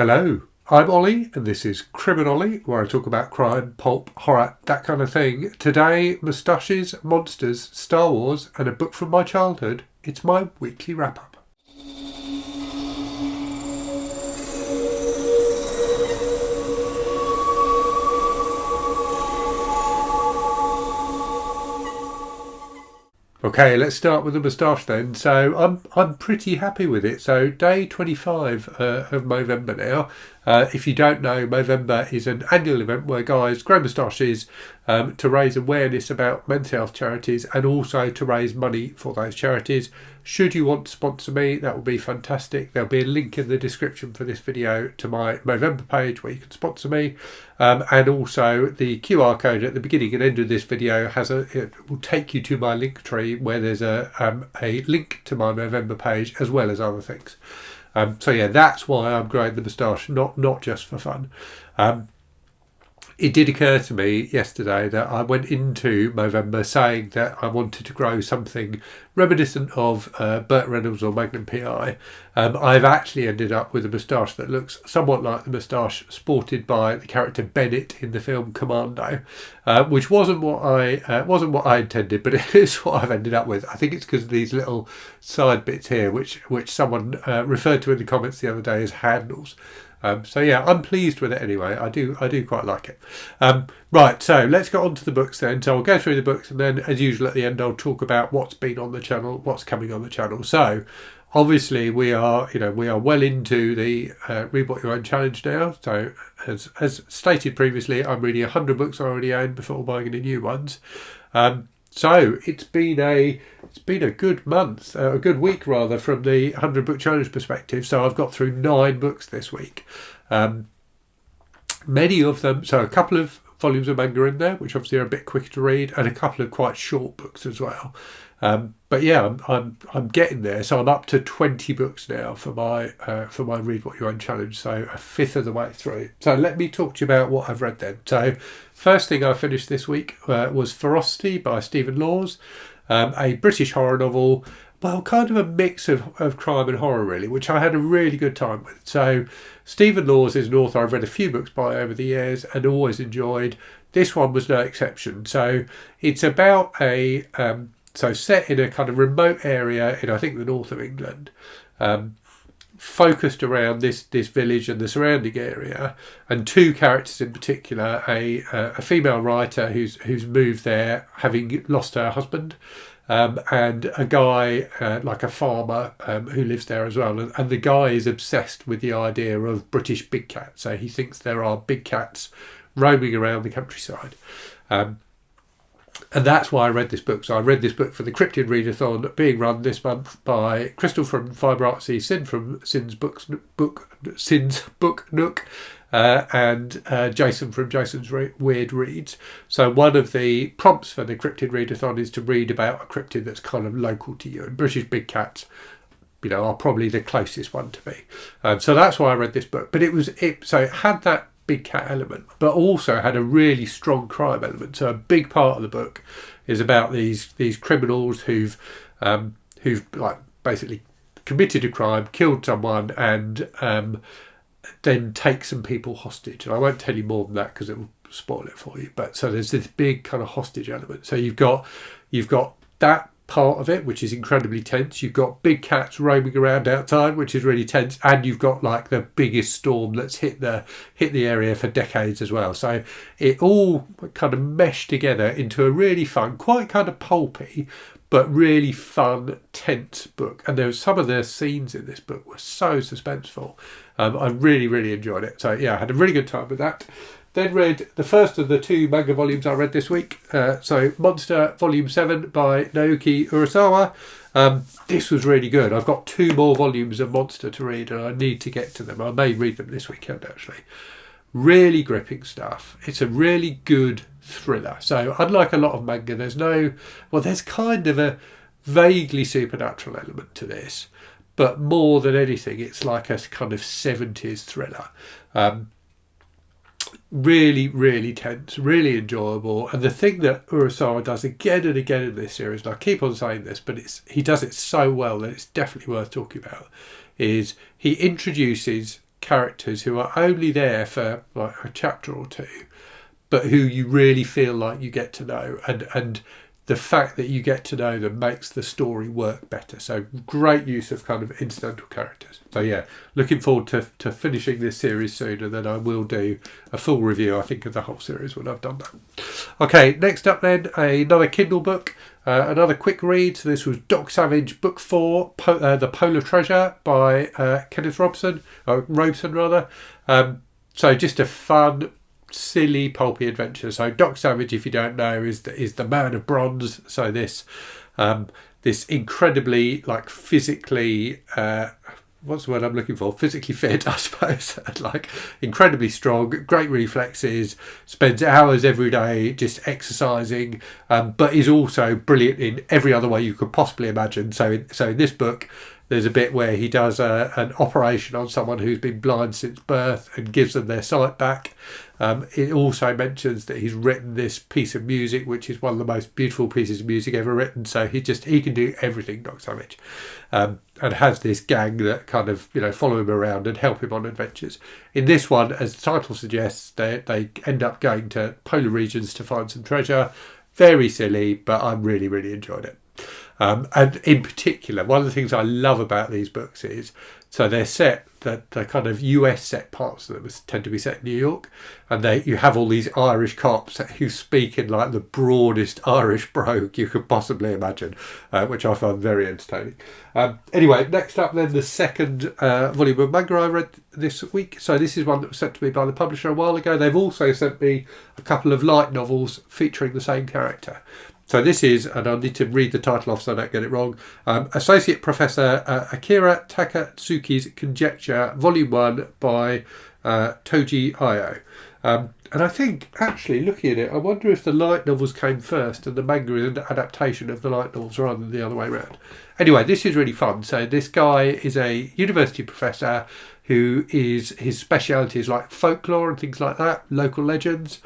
Hello, I'm Ollie, and this is Crypted, where I talk about crime, pulp, horror, that kind of thing. Today, moustaches, monsters, Star Wars, and a book from my childhood. It's my weekly wrap-up. Okay, let's start with the moustache then. So I'm pretty happy with it. So day 25 of Movember now. If you don't know, Movember is an annual event where guys grow moustaches to raise awareness about mental health charities and also to raise money for those charities. Should you want to sponsor me, that would be fantastic. There'll be a link in the description for this video to my Movember page where you can sponsor me. And also the QR code at the beginning and end of this video it will take you to my link tree where there's a link to my Movember page as well as other things. So yeah, that's why I'm growing the moustache, not just for fun. It did occur to me yesterday that I went into Movember saying that I wanted to grow something reminiscent of Burt Reynolds or Magnum PI. I've actually ended up with a moustache that looks somewhat like the moustache sported by the character Bennett in the film Commando, which wasn't what I intended, but it is what I've ended up with. I think it's because of these little side bits here, which someone referred to in the comments the other day as handles. So yeah, I'm pleased with it anyway. I do quite like it. Right, so let's get on to the books then. So I'll go through the books and then, as usual, at the end I'll talk about what's been on the channel, what's coming on the channel. So obviously we are well into the Read What You Own challenge now. So as stated previously, I'm reading 100 books I already own before buying any new ones. So it's been a good month, a good week rather, from the 100 book challenge perspective. So I've got through 9 books this week. Many of them, so a couple of volumes of manga in there, which obviously are a bit quicker to read, and a couple of quite short books as well. But yeah, I'm getting there. So I'm up to 20 books now for my Read What You Own challenge. So a fifth of the way through. So let me talk to you about what I've read then. So first thing I finished this week was Ferocity by Stephen Laws, a British horror novel. Well, kind of a mix of crime and horror, really, which I had a really good time with. So Stephen Laws is an author I've read a few books by over the years and always enjoyed. This one was no exception. So it's about so set in a kind of remote area in, I think, the north of England, focused around this village and the surrounding area, and two characters in particular, a female writer who's moved there having lost her husband, and a guy like a farmer who lives there as well, and the guy is obsessed with the idea of British big cats. So he thinks there are big cats roaming around the countryside. And that's why I read this book. So I read this book for the Crypted ReaderThon being run this month by Crystal from Fibre-Artsy, Sin from Sin's Book Nook, and Jason from Jason's Weird Reads. So one of the prompts for the Crypted ReaderThon is to read about a cryptid that's kind of local to you. And British big cats, are probably the closest one to me. So that's why I read this book. But it had that big cat element, but also had a really strong crime element. So a big part of the book is about these criminals who've like basically committed a crime, killed someone, and then take some people hostage. And I won't tell you more than that because it will spoil it for you. But so there's this big kind of hostage element. So you've got that part of it, which is incredibly tense. You've got big cats roaming around outside, which is really tense, and you've got like the biggest storm that's hit the area for decades as well. So it all kind of meshed together into a really fun, quite kind of pulpy, but really fun, tense book. And there was some of the scenes in this book were so suspenseful. I really, really enjoyed it. So yeah, I had a really good time with that. Then read the first of the 2 manga volumes I read this week. So Monster Volume 7 by Naoki Urasma. This was really good. I've got 2 more volumes of Monster to read and I need to get to them. I may read them this weekend actually. Really gripping stuff. It's a really good thriller. So unlike a lot of manga, there's kind of a vaguely supernatural element to this. But more than anything, it's like a kind of 70s thriller. Really, really tense, really enjoyable. And the thing that Urasma does again and again in this series, and I keep on saying this, but he does it so well that it's definitely worth talking about, is he introduces characters who are only there for like a chapter or two, but who you really feel like you get to know, and the fact that you get to know them makes the story work better. So great use of kind of incidental characters. So yeah, looking forward to finishing this series soon, and then I will do a full review, I think, of the whole series when I've done that. Okay, next up then, another Kindle book, another quick read. So this was Doc Savage Book 4, The Polar Treasure by Kenneth Robeson. So just a fun, silly, pulpy adventure. So Doc Savage, if you don't know, is the man of bronze. So this incredibly, like, physically, what's the word I'm looking for? Physically fit, I suppose. Like, incredibly strong, great reflexes, spends hours every day just exercising, but is also brilliant in every other way you could possibly imagine. So in this book, there's a bit where he does an operation on someone who's been blind since birth and gives them their sight back. It also mentions that he's written this piece of music, which is one of the most beautiful pieces of music ever written. So he can do everything, Doc Savage, and has this gang that kind of, you know, follow him around and help him on adventures. In this one, as the title suggests, they end up going to polar regions to find some treasure. Very silly, but I really, really enjoyed it. And in particular, one of the things I love about these books is, so they're set, the kind of US set parts of them tend to be set in New York, and you have all these Irish cops who speak in like the broadest Irish brogue you could possibly imagine, which I found very entertaining. Anyway, next up then, the second volume of manga I read this week. So this is one that was sent to me by the publisher a while ago. They've also sent me a couple of light novels featuring the same character. So this is, and I need to read the title off so I don't get it wrong, Associate Professor Akira Takatsuki's Conjecture, Volume 1 by Toji Io. And I think, actually, looking at it, I wonder if the light novels came first and the manga is an adaptation of the light novels rather than the other way around. Anyway, this is really fun. So this guy is a university professor who his speciality is like folklore and things like that, local legends.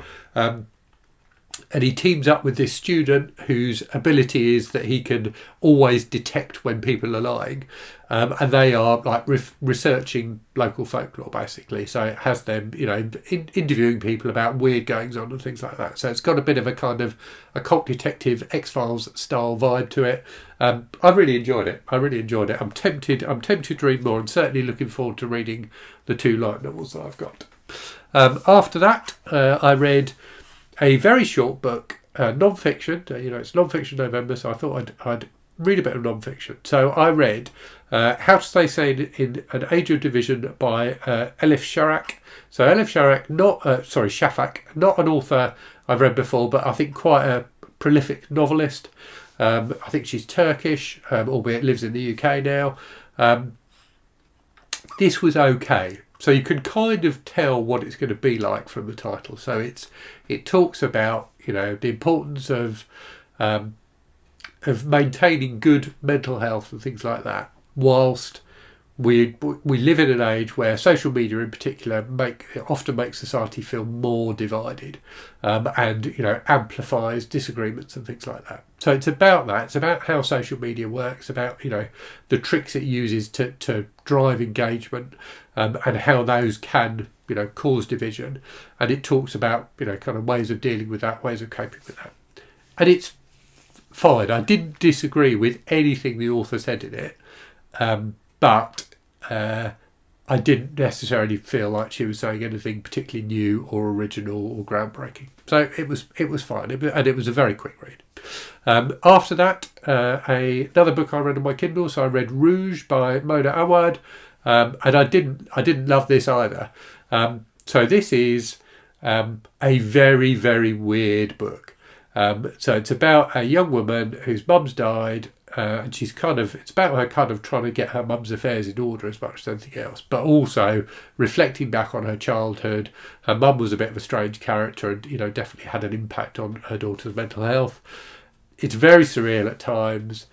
And he teams up with this student whose ability is that he can always detect when people are lying. And they are like researching local folklore, basically. So it has them, you know, interviewing people about weird goings on and things like that. So it's got a bit of a kind of occult detective X-Files style vibe to it. I really enjoyed it. I'm tempted to read more, and certainly looking forward to reading the two light novels that I've got. After that, I read a very short book, non-fiction. You know, it's non-fiction November, so I thought I'd read a bit of non-fiction. So I read How to Stay Sane in an Age of Division by Elif Shafak. So Elif Shafak, not an author I've read before, but I think quite a prolific novelist. I think she's Turkish, albeit lives in the UK now. This was okay. So you can kind of tell what it's going to be like from the title. So it talks about, you know, the importance of maintaining good mental health and things like that, whilst we live in an age where social media in particular often makes society feel more divided, and, you know, amplifies disagreements and things like that. So it's about that. It's about how social media works, about, you know, the tricks it uses to drive engagement, and how those can, you know, cause division. And it talks about, you know, kind of ways of dealing with that, ways of coping with that. And it's fine. I didn't disagree with anything the author said in it, but I didn't necessarily feel like she was saying anything particularly new or original or groundbreaking. So it was fine, and it was a very quick read. After that, another book I read on my Kindle. So I read Rouge by Mona Awad, and I didn't love this either. So this is a very, very weird book. So it's about a young woman whose mum's died, and it's about her kind of trying to get her mum's affairs in order as much as anything else, but also reflecting back on her childhood. Her mum was a bit of a strange character, and, you know, definitely had an impact on her daughter's mental health. It's very surreal at times.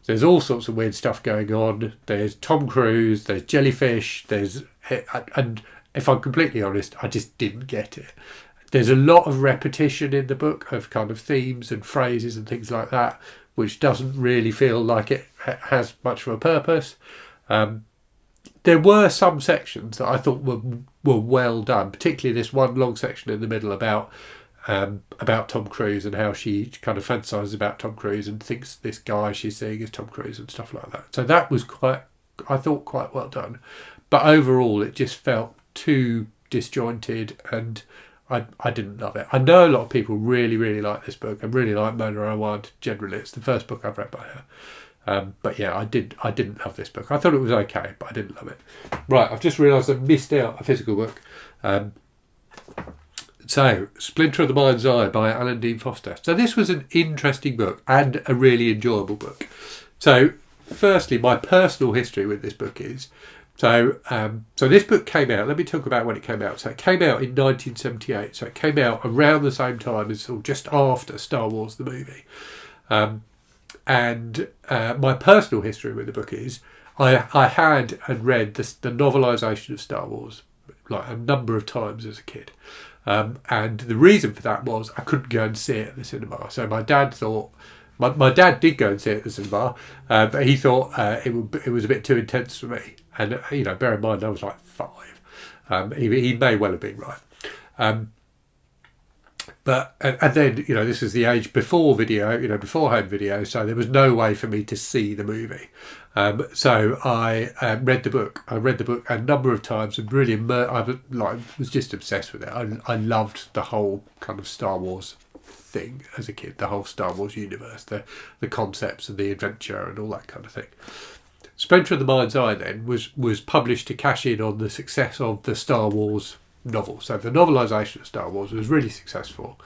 There's all sorts of weird stuff going on. There's Tom Cruise, there's jellyfish, and if I'm completely honest, I just didn't get it. There's a lot of repetition in the book of kind of themes and phrases and things like that, which doesn't really feel like it has much of a purpose. there were some sections that I thought were well done, particularly this one long section in the middle about Tom Cruise and how she kind of fantasises about Tom Cruise and thinks this guy she's seeing is Tom Cruise and stuff like that. So that was I thought quite well done. But overall, it just felt too disjointed, and I didn't love it. I know a lot of people really, really like this book and really like Mona Awad generally. It's the first book I've read by her. But yeah, I didn't love this book. I thought it was okay, but I didn't love it. Right, I've just realised I've missed out a physical book. So, Splinter of the Mind's Eye by Alan Dean Foster. So this was an interesting book and a really enjoyable book. So, firstly, my personal history with this book is... So this book came out, let me talk about when it came out. So it came out in 1978. So it came out around the same time as, or just after Star Wars the movie. And my personal history with the book is I had and read the novelisation of Star Wars like a number of times as a kid. And the reason for that was I couldn't go and see it at the cinema. So my dad thought... My dad did go and see it at the cinema, but he thought it was a bit too intense for me. And, you know, bear in mind, I was like 5. He may well have been right. But then, you know, this is the age before video, you know, before home video, so there was no way for me to see the movie. So I read the book. I read the book a number of times and really was just obsessed with it. I loved the whole kind of Star Wars thing as a kid, the whole Star Wars universe, the concepts and the adventure and all that kind of thing. Splinter of the Mind's Eye then was published to cash in on the success of the Star Wars novel. So the novelisation of Star Wars was really successful.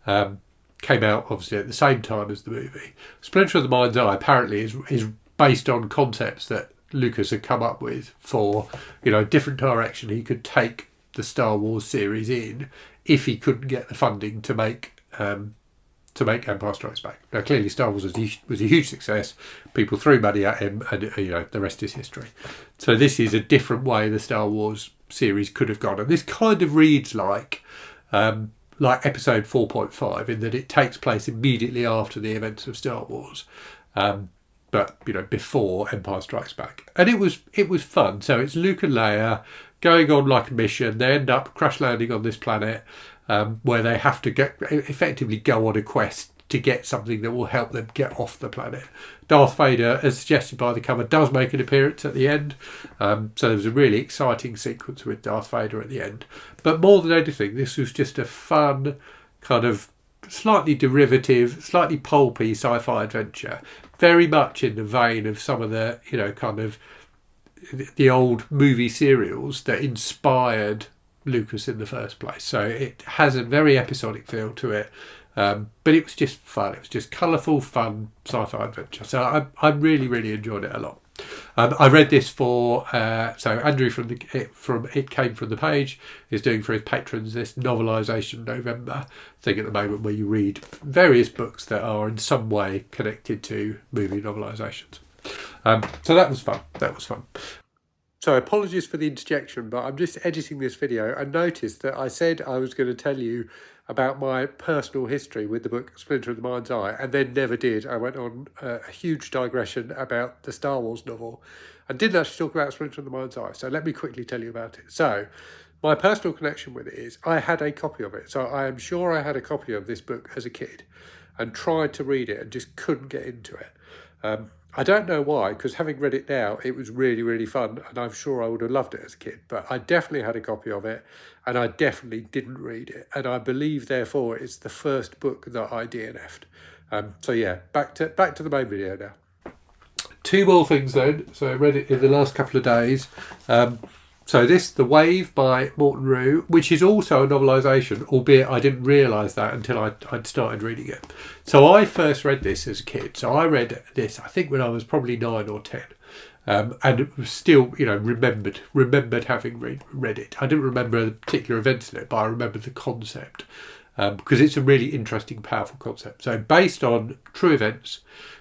Came out obviously at the same time as the movie. Splinter of the Mind's Eye apparently is based on concepts that Lucas had come up with for, you know, different direction he could take the Star Wars series in if he couldn't get the funding to make Empire Strikes Back. Now, clearly, Star Wars was a huge success. People threw money at him, and you know the rest is history. So this is a different way the Star Wars series could have gone, and this kind of reads like Episode 4.5 in that it takes place immediately after the events of Star Wars, but you know before Empire Strikes Back, and it was fun. So it's Luke and Leia going on like a mission. They end up crash landing on this planet. Where they have to effectively go on a quest to get something that will help them get off the planet. Darth Vader, as suggested by the cover, does make an appearance at the end. So there was a really exciting sequence with Darth Vader at the end. But more than anything, this was just a fun, kind of slightly derivative, slightly pulpy sci-fi adventure. Very much in the vein of some of the, you know, kind of the old movie serials that inspired Lucas in the first place. So it has a very episodic feel to it, but it was just fun. It was just colourful, fun sci-fi adventure. So I really, really enjoyed it a lot. I read this for so Andrew from It Came From The Page is doing for his patrons this novelisation Movember thing at the moment where you read various books that are in some way connected to movie novelisations. So that was fun. So apologies for the interjection, but I'm just editing this video and noticed that I said I was going to tell you about my personal history with the book Splinter of the Mind's Eye and then never did. I went on a huge digression about the Star Wars novel and didn't actually talk about Splinter of the Mind's Eye. So let me quickly tell you about it. So my personal connection with it is I had a copy of it. So I am sure I had a copy of this book as a kid and tried to read it and just couldn't get into it. I don't know why, because having read it now, it was really, really fun, and I'm sure I would have loved it as a kid. But I definitely had a copy of it, and I definitely didn't read it. And I believe, therefore, it's the first book that I DNF'd. So yeah, back to the main video now. Two more things then. So I read it in the last couple of days. So this, The Wave by Morton Rhue, which is also a novelisation, albeit I didn't realise that until I'd started reading it. So I first read this as a kid. So I read this, I think, when I was probably 9 or 10. And it was still, you know, remembered having read it. I didn't remember the particular events in it, but I remember the concept. Because it's a really interesting, powerful concept. So based on true events.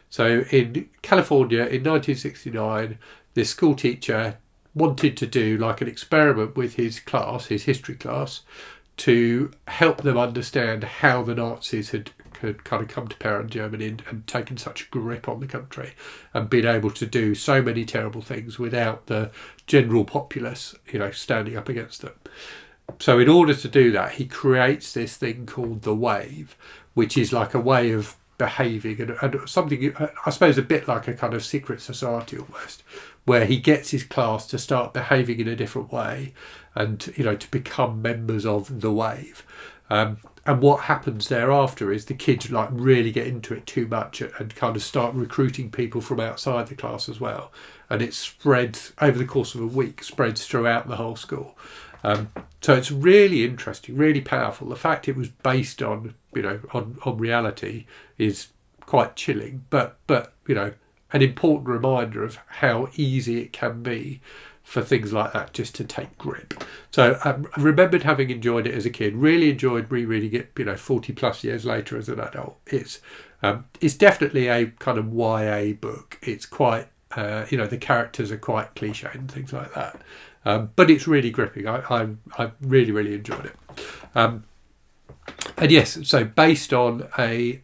So in California in 1969, this school teacher wanted to do like an experiment with his class, his history class, to help them understand how the Nazis had punk had kind of come to power in Germany and taken such a grip on the country and been able to do so many terrible things without the general populace, standing up against them. So in order to do that, he creates this thing called the Wave, which is like a way of behaving and something, I suppose, a bit like a kind of secret society almost, where he gets his class to start behaving in a different way and, to become members of the Wave. And what happens thereafter is the kids like really get into it too much and kind of start recruiting people from outside the class as well. And it spreads over the course of a week, spreads throughout the whole school. So it's really interesting, really powerful. The fact it was based on, on reality is quite chilling, but an important reminder of how easy it can be for things like that just to take grip. So I remembered having enjoyed it as a kid, really enjoyed rereading it, 40 plus years later as an adult. It's definitely a kind of YA book. It's quite, the characters are quite cliche and things like that. But it's really gripping. I really, really enjoyed it. And yes, so based on a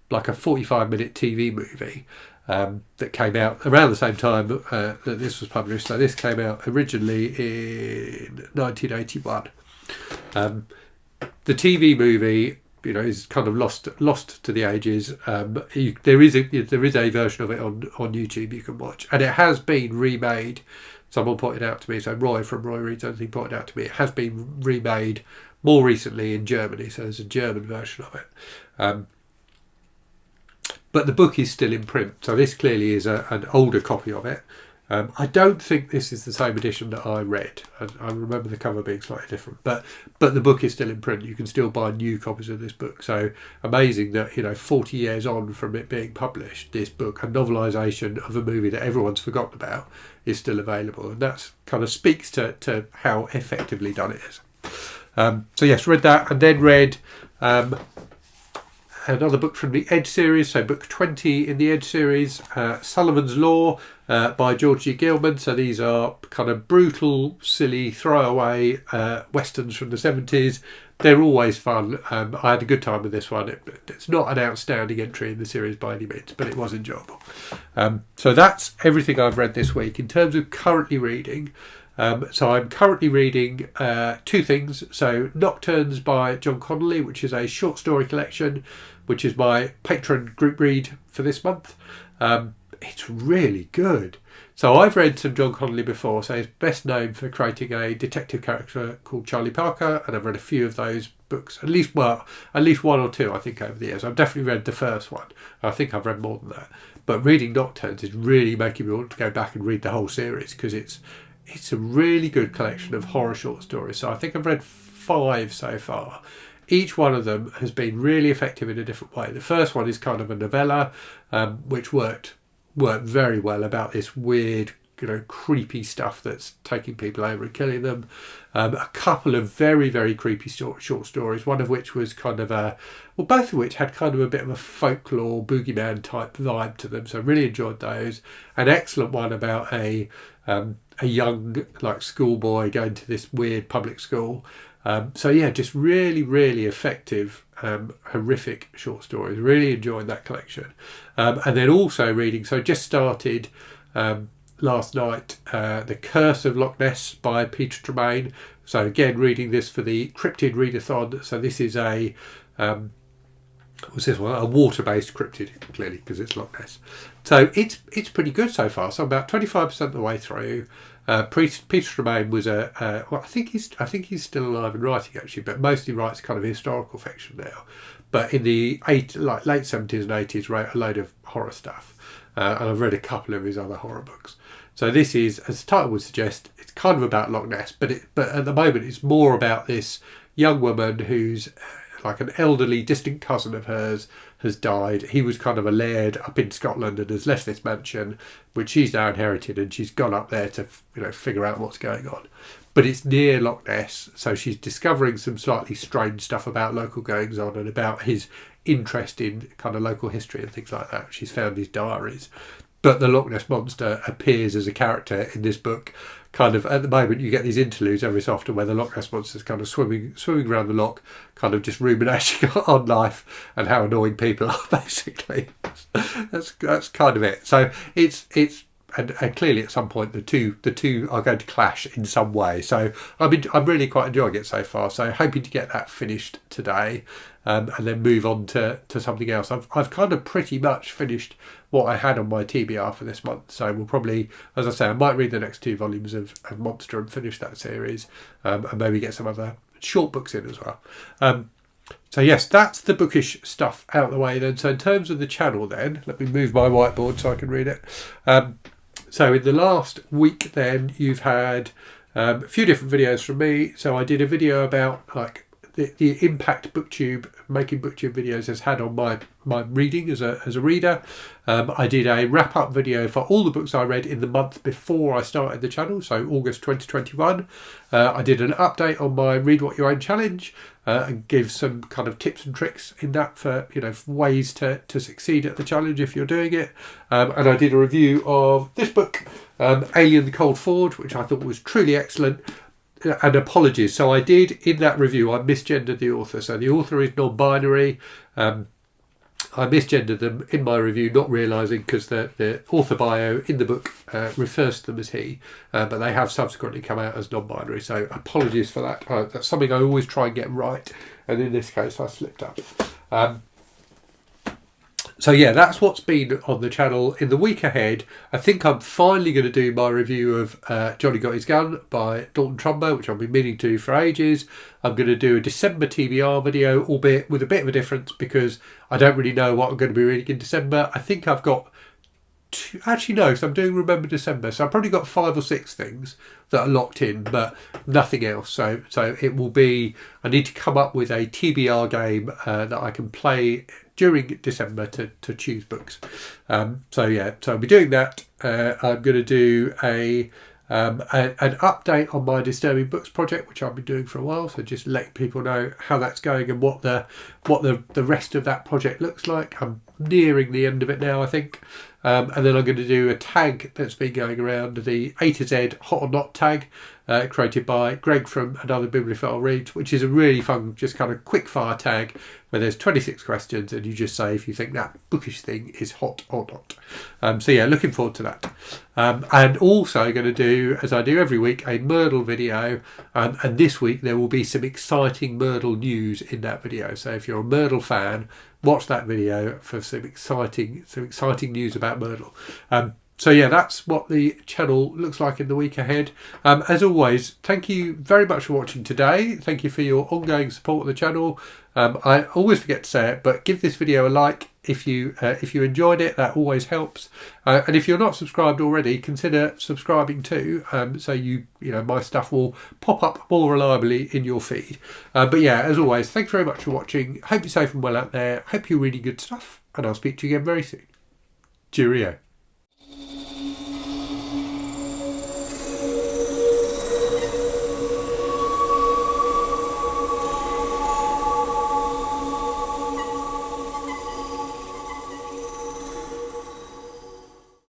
45-minute TV movie that came out around the same time that this was published. So this came out originally in 1981. The TV movie, is kind of lost to the ages. There is a version of it on YouTube you can watch, and it has been remade. Someone pointed out to me, so Roy from Roy Reads Anything pointed out to me, it has been remade more recently in Germany, so there's a German version of it. But the book is still in print, so this clearly is an older copy of it. I don't think this is the same edition that I read. I remember the cover being slightly different, but the book is still in print. You can still buy new copies of this book. So amazing that 40 years on from it being published, this book, a novelisation of a movie that everyone's forgotten about, is still available, and that kind of speaks to how effectively done it is. So yes, read that, and then read another book from the Edge series, so book 20 in the Edge series, Sullivans Law by George G. Gilman. So these are kind of brutal, silly, throwaway westerns from the 70s. They're always fun. I had a good time with this one. It's not an outstanding entry in the series by any means, but it was enjoyable. So that's everything I've read this week. In terms of currently reading, so I'm currently reading two things. So Nocturnes by John Connolly, which is a short story collection, which is my patron group read for this month. It's really good. So I've read some John Connolly before, so he's best known for creating a detective character called Charlie Parker, and I've read a few of those books, at least one or two, I think, over the years. I've definitely read the first one. I think I've read more than that. But reading Nocturnes is really making me want to go back and read the whole series, because it's a really good collection of horror short stories. So I think I've read 5 so far. Each one of them has been really effective in a different way. The first one is kind of a novella, which worked very well, about this weird, creepy stuff that's taking people over and killing them. A couple of very, very creepy short stories, one of which was kind of both of which had kind of a bit of a folklore boogeyman type vibe to them. So I really enjoyed those. An excellent one about a young schoolboy going to this weird public school. So yeah, just really, really effective, horrific short stories. Really enjoying that collection. And then also reading, so just started last night, The Curse of Loch Ness by Peter Tremayne. So again, reading this for the Crypted ReaderThon. So this is a what's this one? A water-based cryptid, clearly, because it's Loch Ness. So it's pretty good so far. So I'm about 25% of the way through. Peter Tremayne was I think he's still alive and writing, actually, but mostly writes kind of historical fiction now. But in the late 70s and 80s, wrote a load of horror stuff, and I've read a couple of his other horror books. So this is, as the title would suggest, it's kind of about Loch Ness, but at the moment it's more about this young woman who's like an elderly distant cousin of hers has died. He was kind of a laird up in Scotland and has left this mansion, which she's now inherited, and she's gone up there to figure out what's going on. But it's near Loch Ness, so she's discovering some slightly strange stuff about local goings on and about his interest in kind of local history and things like that. She's found his diaries. but the Loch Ness Monster appears as a character in this book. Kind of at the moment, you get these interludes every so often where the Loch Ness Monster's kind of swimming around the loch, kind of just ruminating on life and how annoying people are. Basically, that's kind of it. So it's and clearly at some point the two are going to clash in some way. So I'm really quite enjoying it so far. So hoping to get that finished today, and then move on to something else. I've kind of pretty much finished what I had on my TBR for this month. So we'll probably, as I say, I might read the next 2 volumes of Monster and finish that series, and maybe get some other short books in as well. So yes, that's the bookish stuff out of the way then. So in terms of the channel then, let me move my whiteboard so I can read it. So in the last week then, you've had a few different videos from me. So I did a video about like the impact BookTube, making BookTube videos has had on my reading as a reader. I did a wrap-up video for all the books I read in the month before I started the channel, so August 2021. I did an update on my Read What You Own challenge, and give some kind of tips and tricks in that for ways to succeed at the challenge if you're doing it. And I did a review of this book, Alien: The Cold Forge, which I thought was truly excellent. And apologies. So I did, in that review, I misgendered the author. So the author is non-binary. I misgendered them in my review, not realising, because the author bio in the book refers to them as he, but they have subsequently come out as non-binary. So apologies for that. That's something I always try and get right. And in this case, I slipped up. So yeah, that's what's been on the channel. In the week ahead, I think I'm finally going to do my review of Johnny Got His Gun by Dalton Trumbo, which I've been meaning to do for ages. I'm going to do a December TBR video, albeit with a bit of a difference because I don't really know what I'm going to be reading in December. I think I've got actually no, because I'm doing Remember December, so I've probably got 5 or 6 things that are locked in, but nothing else. So it will be, I need to come up with a TBR game that I can play during December to choose books. So I'll be doing that. I'm going to do an update on my Disturbing Books project, which I've been doing for a while. So just letting people know how that's going and what the rest of that project looks like. I'm nearing the end of it now, I think. And then I'm going to do a tag that's been going around, the A to Z Hot or Not tag, created by Greg from Another Bibliophile Reads, which is a really fun, just kind of quick fire tag where there's 26 questions and you just say if you think that bookish thing is hot or not. So yeah, looking forward to that. And also going to do, as I do every week, a Myrtle video. And this week there will be some exciting Myrtle news in that video. So if you're a Myrtle fan, watch that video for some exciting news about Myrtle. So yeah, that's what the channel looks like in the week ahead. As always, thank you very much for watching today. Thank you for your ongoing support of the channel. I always forget to say it, but give this video a like if you enjoyed it. That always helps. And if you're not subscribed already, consider subscribing too. So you know my stuff will pop up more reliably in your feed. But yeah, as always, thanks very much for watching. Hope you're safe and well out there. Hope you're reading good stuff, and I'll speak to you again very soon. Cheerio.